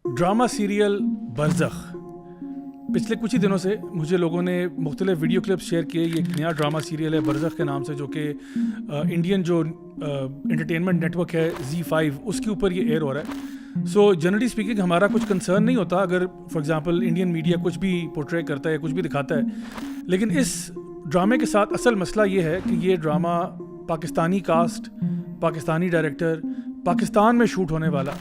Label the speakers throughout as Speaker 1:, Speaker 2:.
Speaker 1: Drama serial बरज़ख पिछले कुछ ही दिनों से मुझे लोगों ने मुख्तलिफ वीडियो क्लिप्स शेयर किए. ये एक नया ड्रामा सीरियल है बरज़ख के नाम से, जो कि इंडियन जो एंटरटेनमेंट नेटवर्क है Z5 उसके ऊपर ये एयर हो रहा है. सो जनरली स्पीकिंग हमारा कुछ कंसर्न नहीं होता अगर फॉर एग्जांपल इंडियन मीडिया कुछ भी पोर्ट्रे करता है, कुछ भी दिखाता है. लेकिन इस ड्रामे के साथ असल मसला ये है कि ये drama Pakistani cast, Pakistani director, Pakistan में शूट होने वाला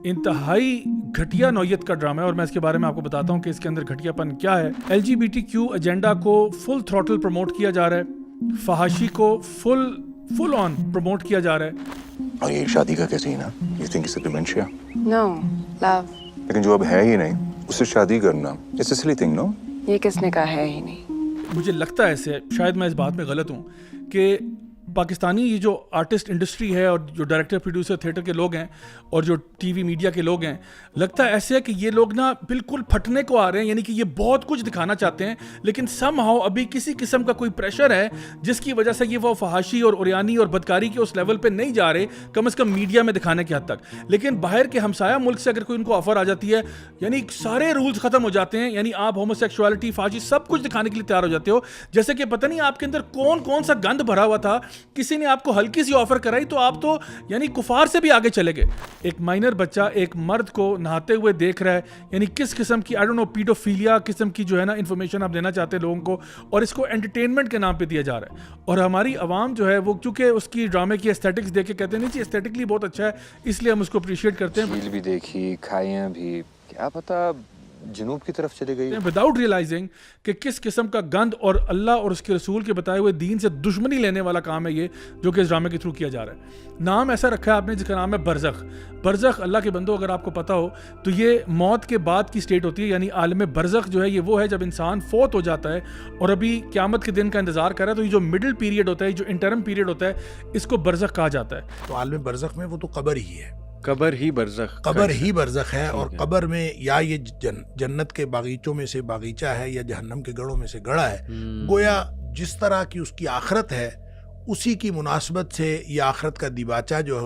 Speaker 1: इंतहाई घटिया नौयत का ड्रामा है. और मैं इसके बारे में आपको बताता हूँ कि इसके अंदर घटियापन क्या है. LGBTQ एजेंडा को फुल थ्रॉटल प्रमोट किया जा रहा है, फहाशी को फुल ऑन प्रमोट किया जा रहा है.
Speaker 2: और ये शादी का क्या सीन है? You think it's a dementia?
Speaker 3: No, love.
Speaker 2: लेकिन जो अब है ही नहीं उससे शादी करना it's a silly thing, no?
Speaker 3: ये किसने कहा है ही नहीं.
Speaker 1: मुझे लगता है ऐसे, शायद मैं इस बात में गलत हूँ, कि पाकिस्तानी ये जो आर्टिस्ट इंडस्ट्री है और जो डायरेक्टर प्रोड्यूसर थिएटर के लोग हैं और जो टीवी मीडिया के लोग हैं, लगता है ऐसे है कि ये लोग ना बिल्कुल फटने को आ रहे हैं. यानी कि ये बहुत कुछ दिखाना चाहते हैं लेकिन समहाउ अभी किसी किस्म का कोई प्रेशर है जिसकी वजह से ये वो फहाशी और उरियानी और बदकारी के उस लेवल पे नहीं जा रहे, कम से कम मीडिया में दिखाने की हद तक. लेकिन बाहर के हमसाया मुल्क से अगर कोई उनको ऑफर आ जाती है, यानी सारे रूल्स खत्म हो जाते हैं. यानी आप होमोसेक्सुअलिटी, फहाशी सब कुछ दिखाने के लिए तैयार हो जाते हो. जैसे कि पता नहीं आपके अंदर कौन कौन सा गंद भरा हुआ था, किसी ने आपको हल्की सी ऑफर कराई तो आप तो यानी कुफार से भी आगे चले गए. एक माइनर बच्चा एक मर्द को नहाते हुए देख रहा है, यानी किस किस्म की आई डोंट नो पीडोफिलिया किस्म की जो है ना इंफॉर्मेशन आप देना चाहते हैं लोगों को, और इसको एंटरटेनमेंट के नाम पे दिया जा रहा है. और हमारी आवाम जो है वो चूंकि उसकी ड्रामे की एस्थेटिक्स देख के कहते हैं नहीं जी एस्थेटिकली बहुत अच्छा है, इसलिए हम उसको अप्रिशिएट करते हैं.
Speaker 4: झील भी देखी, खाइयां भी, क्या पता जनूब की तरफ चली गई,
Speaker 1: विदाउट रियलाइजिंग कि किस किस्म का गंद और अल्लाह और उसके रसूल के बताए हुए दीन से दुश्मनी लेने वाला काम है ये, जो कि इस ड्रामे के थ्रू किया जा रहा है. नाम ऐसा रखा है आपने जिसका नाम है बरज़ख. बरज़ख अल्लाह के बंदो अगर आपको पता हो तो ये मौत के बाद की स्टेट होती है. यानी आलम बरज़ख जो है ये वो है जब इंसान फोत हो जाता है और अभी क़यामत के दिन का इंतजार कर रहा है. तो ये जो मिडिल पीरियड होता है, जो इंटरम पीरियड होता है, इसको बरज़ख कहा जाता है.
Speaker 5: तो आलम बरज़ख में वो तो कब्र ही है,
Speaker 4: कब्र ही बरज़ख,
Speaker 5: कब्र ही बरज़ख है. और कब्र में या ये जन्नत के बागीचों में से बागीचा है या जहन्नम के गढ़ों में से गढ़ा है. गोया जिस तरह की उसकी आखरत है उसी की मुनासबत से ये आखरत का दिबाचा जो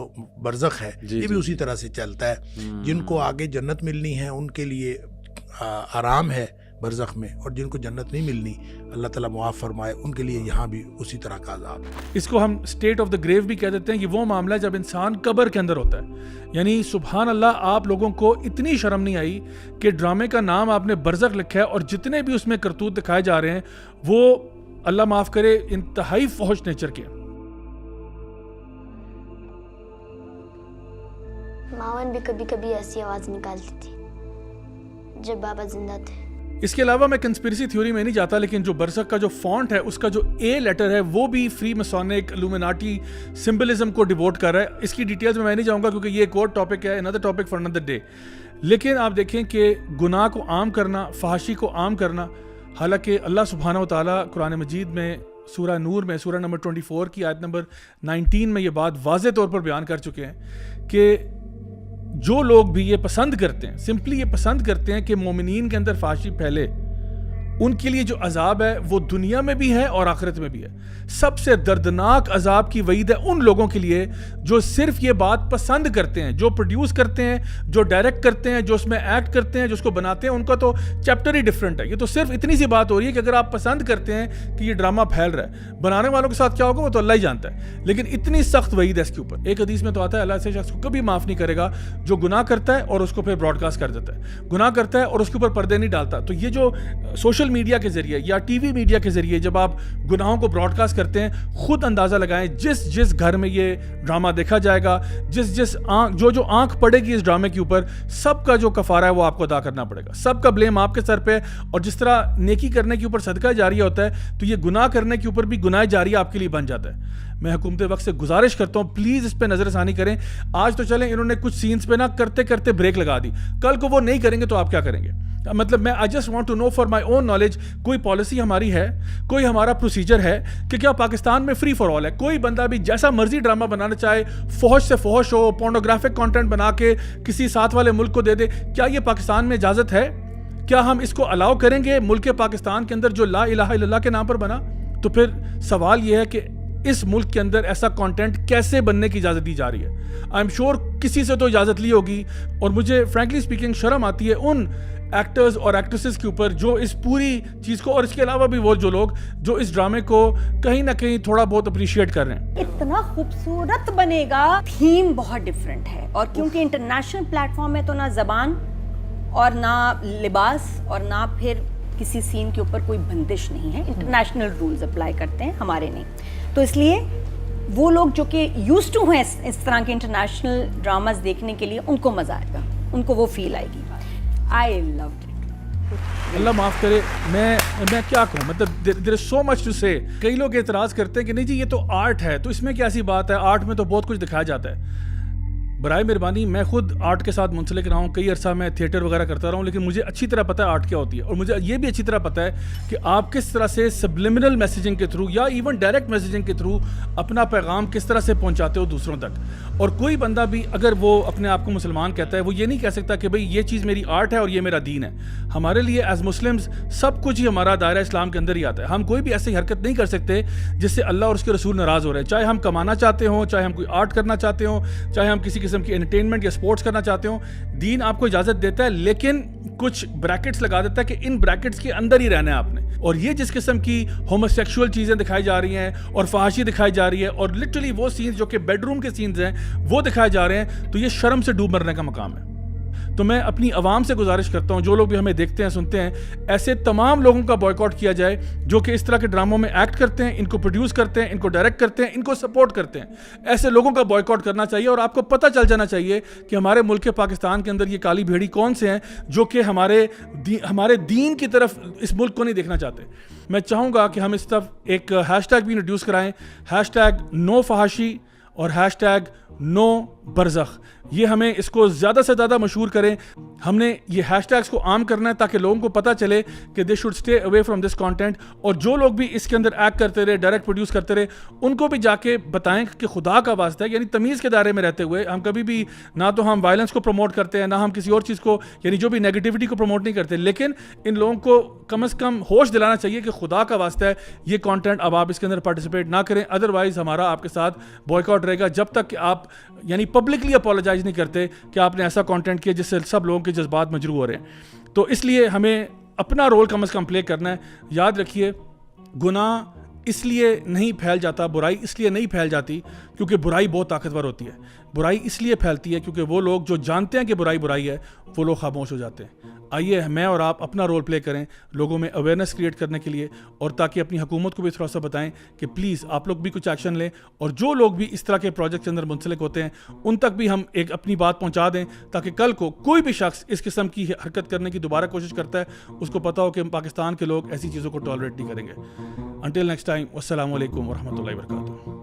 Speaker 5: बरज़ख है ये भी उसी तरह से चलता है. जिनको आगे जन्नत मिलनी है उनके लिए आराम है बरज़ख में, और जिनको जन्नत नहीं मिलनी अल्लाह ताला मुआफ़ फरमाए उनके लिए यहाँ भी उसी तरह का अज़ाब.
Speaker 1: इसको हम स्टेट ऑफ द ग्रेव भी कह देते हैं. ये वो मामला है जब इंसान कब्र के अंदर होता है. यानी सुभान अल्लाह, आप लोगों को इतनी शर्म नहीं आई कि ड्रामे का नाम आपने बरज़ख लिखा है और जितने भी उसमें करतूत दिखाए जा रहे हैं वो अल्लाह माफ़ करे इंतहाई फौश नेचर के.
Speaker 6: मावन भी कभी कभी ऐसी आवाज़ निकालती थी जब बाबा जिंदा थे.
Speaker 1: इसके अलावा मैं कंस्पिरेसी थ्योरी में नहीं जाता, लेकिन जो बरज़ख का जो फॉन्ट है उसका जो ए लेटर है वो भी फ्री मसोनिक इल्यूमिनाटी सिंबलिज्म को डिवोट कर रहा है. इसकी डिटेल्स में मैं नहीं जाऊंगा क्योंकि ये एक और टॉपिक है, another topic for another day. लेकिन आप देखें कि गुनाह को आम करना, फहाशी को आम करना, हालांकि अल्लाह सुब्हानहू व तआला कुरान मजीद में सूरह नूर में सूरह नंबर 24 की आयत नंबर 19 में ये बात वाज़े तौर पर बयान कर चुके हैं कि जो लोग भी ये पसंद करते हैं, सिंपली ये पसंद करते हैं कि मोमिनीन के अंदर फाशी फैले, उनके लिए जो अजाब है वो दुनिया में भी है और आखिरत में भी है. सबसे दर्दनाक अजाब की वईद है उन लोगों के लिए जो सिर्फ ये बात पसंद करते हैं, जो प्रोड्यूस करते हैं, जो डायरेक्ट करते हैं, जो उसमें एक्ट करते हैं, जो उसको बनाते हैं. उनका तो चैप्टर ही डिफरेंट है. ये तो सिर्फ इतनी सी बात हो रही है कि अगर आप पसंद करते हैं कि ये ड्रामा फैल रहा है, बनाने वालों के साथ क्या होगा वो तो अल्लाह ही जानता है. लेकिन इतनी सख्त वईद है इसके ऊपर. एक हदीस में तो आता है अल्लाह से शख्स को कभी माफ़ नहीं करेगा जो गुनाह करता है और उसको फिर ब्रॉडकास्ट कर देता है, गुनाह करता है और उसके ऊपर पर्दे नहीं डालता. तो ये जो सोशल मीडिया के जरिए या टीवी मीडिया के जरिए जब आप गुनाहों को ब्रॉडकास्ट करते हैं, खुद अंदाजा लगाएं जिस जिस घर में ये ड्रामा देखा जाएगा, जिस आंख जो आंख पड़ेगी इस ड्रामे के ऊपर, सबका जो कफारा है वो आपको अदा करना पड़ेगा. सबका ब्लेम आपके सर पे. और जिस तरह नेकी करने के ऊपर सदका जारिया होता है, तो ये गुनाह करने के ऊपर भी गुनाह जारिया आपके लिए बन जाता है. मैं हुकूमत वक्त से गुजारिश करता हूँ प्लीज़ इस पे नज़रसानी करें. आज तो चलें, इन्होंने कुछ सीन्स पे ना करते करते ब्रेक लगा दी, कल को वो नहीं करेंगे तो आप क्या करेंगे? मतलब मैं I just want to know for my own knowledge, कोई पॉलिसी हमारी है, कोई हमारा प्रोसीजर है कि क्या पाकिस्तान में फ्री फॉर ऑल है? कोई बंदा भी जैसा मर्जी ड्रामा बनाना चाहे, फौज से फौज हो, पोर्नोग्राफिक कंटेंट बना के किसी साथ वाले मुल्क को दे दे, क्या ये पाकिस्तान में इजाज़त है? क्या हम इसको अलाउ करेंगे मुल्क पाकिस्तान के अंदर जो ला इलाहा इल्लल्लाह के नाम पर बना? तो फिर सवाल ये है कि اس ملک کے اندر ایسا کانٹینٹ کیسے بننے کی اجازت دی جا رہی ہے. آئی ایم شیور کسی سے تو اجازت لی ہوگی, اور مجھے فرینکلی اسپیکنگ شرم آتی ہے ان ایکٹرز اور ایکٹریسز کے اوپر جو اس پوری چیز کو, اور اس کے علاوہ بھی وہ جو لوگ جو اس ڈرامے کو کہیں نہ کہیں تھوڑا بہت اپریشیٹ کر رہے ہیں.
Speaker 7: اتنا خوبصورت بنے گا, تھیم بہت ڈفرینٹ ہے, اور کیونکہ انٹرنیشنل پلیٹ فارم ہے تو نہ زبان اور نہ لباس اور نہ پھر کسی سین کے اوپر کوئی بندش نہیں ہے, انٹرنیشنل رولز اپلائی کرتے ہیں, ہمارے نہیں. تو اس لیے وہ لوگ جو کہ یوز ٹو ہیں اس طرح کے انٹرنیشنل ڈراماز دیکھنے کے لیے, ان کو مزہ آئے گا, ان کو وہ فیل آئے گی. آئی لوڈ اٹ.
Speaker 1: اللہ معاف کرے, میں کیا کہوں, مطلب دیر از سو مچ ٹو سے. کئی لوگ اعتراض کرتے ہیں کہ نہیں جی یہ تو آرٹ ہے, تو اس میں کیا ایسی بات ہے, آرٹ میں تو بہت کچھ دکھایا جاتا ہے. برائے مہربانی, میں خود آرٹ کے ساتھ منسلک رہا ہوں, کئی عرصہ میں تھیٹر وغیرہ کرتا رہا ہوں, لیکن مجھے اچھی طرح پتہ ہے آرٹ کیا ہوتی ہے, اور مجھے یہ بھی اچھی طرح پتہ ہے کہ آپ کس طرح سے سبلیمنل میسیجنگ کے تھرو یا ایون ڈائریکٹ میسیجنگ کے تھرو اپنا پیغام کس طرح سے پہنچاتے ہو دوسروں تک. اور کوئی بندہ بھی اگر وہ اپنے آپ کو مسلمان کہتا ہے, وہ یہ نہیں کہہ سکتا کہ بھئی یہ چیز میری آرٹ ہے اور یہ میرا دین ہے. ہمارے لیے ایز مسلمز سب کچھ ہی ہمارا دائرہ اسلام کے اندر ہی آتا ہے. ہم کوئی بھی ایسی حرکت نہیں کر سکتے جس سے اللہ اور اس کے رسول ناراض ہو رہے ہیں, چاہے ہم کمانا چاہتے ہوں, چاہے ہم کوئی آرٹ کرنا چاہتے ہوں, چاہے ہم کسی قسم کی انٹرٹینمنٹ یا سپورٹس کرنا چاہتے ہوں. دین آپ کو اجازت دیتا ہے, لیکن کچھ بریکٹس لگا دیتا ہے کہ ان بریکٹس کے اندر ہی رہنا ہے آپ نے. اور یہ جس قسم کی ہوموسیکشول چیزیں دکھائی جا رہی ہیں اور فحاشی دکھائی جا رہی ہے, اور لٹرلی وہ سینز جو کہ بیڈ روم کے سینز ہیں وہ دکھائے جا رہے ہیں, تو یہ شرم سے ڈوب مرنے کا مقام ہے. تو میں اپنی عوام سے گزارش کرتا ہوں, جو لوگ بھی ہمیں دیکھتے ہیں سنتے ہیں, ایسے تمام لوگوں کا بائیکاٹ کیا جائے جو کہ اس طرح کے ڈراموں میں ایکٹ کرتے ہیں, ان کو پروڈیوس کرتے ہیں, ان کو ڈائریکٹ کرتے ہیں, ان کو سپورٹ کرتے ہیں. ایسے لوگوں کا بائیکاٹ کرنا چاہیے, اور آپ کو پتہ چل جانا چاہیے کہ ہمارے ملک پاکستان کے اندر یہ کالی بھیڑی کون سے ہیں جو کہ ہمارے دین کی طرف اس ملک کو نہیں دیکھنا چاہتے. میں چاہوں گا کہ ہم اس طرف ایک ہیش ٹیگ بھی انٹروڈیوس کرائیں, ہیش ٹیگ نو فحاشی اور ہیش ٹیگ نو برزخ. یہ ہمیں اس کو زیادہ سے زیادہ مشہور کریں. ہم نے یہ ہیش ٹیگس کو عام کرنا ہے تاکہ لوگوں کو پتہ چلے کہ they should stay away from this content. اور جو لوگ بھی اس کے اندر ایکٹ کرتے رہے, ڈائریکٹ پروڈیوس کرتے رہے, ان کو بھی جا کے بتائیں کہ خدا کا واسطہ ہے, یعنی تمیز کے دائرے میں رہتے ہوئے ہم کبھی بھی نہ تو ہم وائلنس کو پروموٹ کرتے ہیں, نہ ہم کسی اور چیز کو, یعنی جو بھی نیگیٹیوٹی کو پروموٹ نہیں کرتے, لیکن ان لوگوں کو کم از کم ہوش دلانا چاہیے کہ خدا کا واسطہ ہے یہ کانٹینٹ اب آپ اس کے اندر پارٹیسپیٹ نہ کریں. ادروائز ہمارا آپ کے ساتھ بوائیکاٹ رہے گا جب تک کہ آپ یعنی پبلکلی اپولوجائز نہیں کرتے کہ آپ نے ایسا کانٹینٹ کیا جس سے سب لوگوں کے جذبات مجروح ہو رہے ہیں. تو اس لیے ہمیں اپنا رول کم از کم پلے کرنا ہے. یاد رکھیے, گناہ اس لیے نہیں پھیل جاتا, برائی اس لیے نہیں پھیل جاتی کیونکہ برائی بہت طاقتور ہوتی ہے. برائی اس لیے پھیلتی ہے کیونکہ وہ لوگ جو جانتے ہیں کہ برائی ہے وہ لوگ خاموش ہو جاتے ہیں. آئیے میں اور آپ اپنا رول پلے کریں لوگوں میں اویئرنیس کریٹ کرنے کے لیے, اور تاکہ اپنی حکومت کو بھی تھوڑا سا بتائیں کہ پلیز آپ لوگ بھی کچھ ایکشن لیں, اور جو لوگ بھی اس طرح کے پروجیکٹ کے اندر منسلک ہوتے ہیں ان تک بھی ہم ایک اپنی بات پہنچا دیں, تاکہ کل کو کوئی بھی شخص اس قسم کی حرکت کرنے کی دوبارہ کوشش کرتا ہے اس کو پتہ ہو کہ پاکستان کے لوگ ایسی چیزوں کو ٹالریٹ نہیں کریں گے. انٹل نیکسٹ ٹائم, السلام علیکم ورحمۃ اللہ وبرکاتہ.